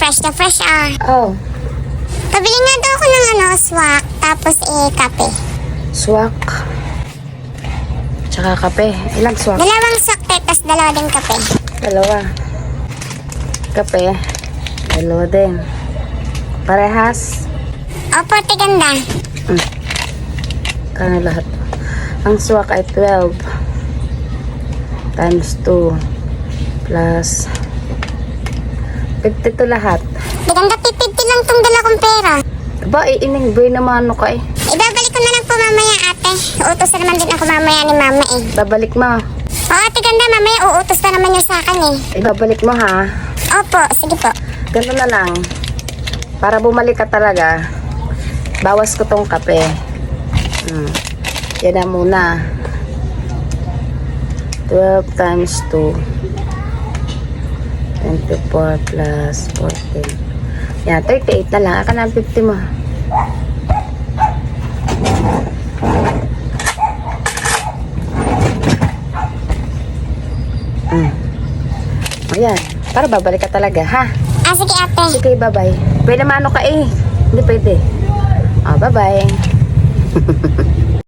fresh na fresh Oh, Pabili nga daw ako ng swak, tapos kape. swak. Tsaka kape. Ilang swak? Dalawang swak, tapos dalawa din kape. Dalawa. Kape. Dalawa din. Parehas. Opo, tiganda. Kano lahat? Ang swak ay 12 times 2 plus 52 lahat. Tiganda, 50 lang tong dala kong pera. Ba, iining boy naman ano ka eh. Ibabalik ko na lang po mamaya, ate. Uutos na naman din ako mamaya ni mama Babalik mo. Oo, tiganda, mamaya uutos na naman niya sa akin Ibabalik mo ha. Opo, sige po. Ganun na lang. Para bumalik ka talaga, bawas ko tong kape. Yan na muna. 12 times 2. 24 plus 14. Yan, 38 na lang. Aka na 50 mo. Ayan. Para babalik ka talaga, ha? Sige, ate. Sige, bye-bye. Pwede mano ka eh. Hindi pwede. Bye-bye.